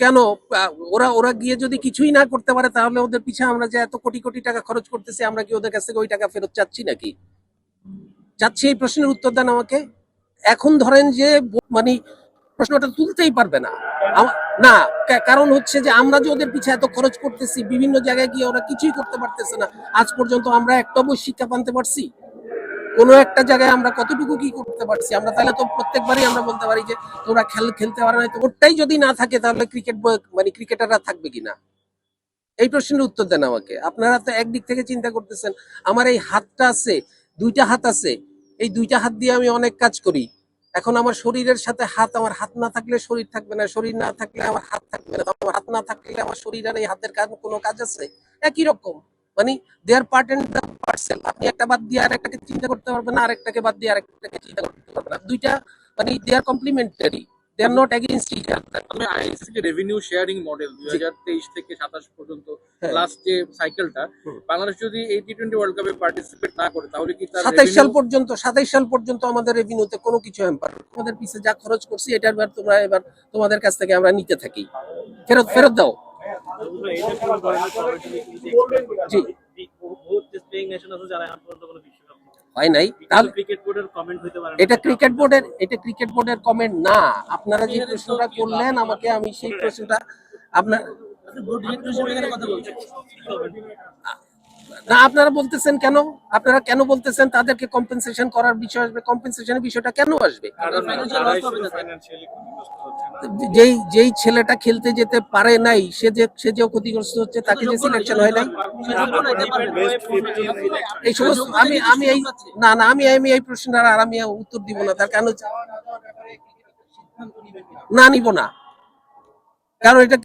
কেন ওরা ওরা গিয়ে যদি কিছুই না করতে পারে তাহলে ওদের পিছে আমরা যে এত কোটি কোটি টাকা খরচ করতেছি আমরা কি ওদের কাছ থেকে ওই টাকা ফেরত চাচ্ছি নাকি? চাচ্ছি? এই প্রশ্নের উত্তর দেন আমাকে। এখন ধরেন যে মানে প্রশ্নটা তুলতেই পারবে না না, কারণ হচ্ছে যে আমরা যে ওদের পিছে এত খরচ করতেছি, বিভিন্ন জায়গায় গিয়ে ওরা কিছুই করতে পারতেছে না। আজ পর্যন্ত আমরা একটা বই শিক্ষা আনতে পারছি? কোনো একটা জায়গায় আমরা কতটুকু কি করতে পারছি? আমরা তাহলে তো প্রত্যেকবারই আমরা বলতে পারি যে তোমরা খেলতে পারো না। তো ওটাই যদি না থাকে তাহলে ক্রিকেট মানে ক্রিকেটাররা থাকবে কিনা? এই প্রশ্নের উত্তর দেন আমাকে। আপনারা তো একদিক থেকে চিন্তা করতেছেন আমার এই হাতটা আছে, দুইটা হাত আছে, এই দুইটা হাত দিয়ে আমি অনেক কাজ করি। এখন আমার শরীরের সাথে হাত, আমার হাত না থাকলে শরীর থাকবে না, শরীর না থাকলে আমার হাত থাকবে না, আমার হাত না থাকলে আমার শরীর আর এই হাতের কোনো কাজ আছে? একই রকম, মানে they R part and the parcel. আপনি একটা বাদ দিয়ে আরেকটাকে চিন্তা করতে পারবেন না, আরেকটাকে বাদ দিয়ে আরেকটাকে চিন্তা করতে পারবেন না। দুইটা মানে they are complementary, they are not against each other. আমি আইসিসি যে রেভিনিউ শেয়ারিং মডেল 2023 থেকে 27 পর্যন্ত লাস্ট যে সাইকেলটা, বাংলাদেশ যদি এই টি20 ওয়ার্ল্ড কাপে পার্টিসিপেট না করে তাহলে কি তার 27 সাল পর্যন্ত আমাদের রেভিনিউতে কোনো কিছু হ্যাম্পার, আমাদের পিছে যা খরচ করছি এটার বার তোমরা এবার তোমাদের কাছ থেকে আমরা নিতে থাকি, ফেরত দাও। জি, হয় নাই। এটা ক্রিকেট বোর্ডের কমেন্ট না। আপনারা যে প্রশ্নটা করলেন আমাকে, আমি সেই প্রশ্নটা আপনার না, আপনারা বলতেছেন কেন? আপনারা কেন বলতেছেন তাদেরকে কম্পেনসেশন করার বিষয় আসবে? কম্পেনসেশনের বিষয়টা কেন আসবে? যেই ছেলেটা খেলতে যেতে পারে নাই সে যে ক্ষতিগ্রস্ত হচ্ছে, তাকে যে সিলেকশন হয় নাই, এই সমস্ত আমি এই আমি এই প্রশ্নটার আর আমি উত্তর দিব না। তার কেন না নিব না, কারণ এটা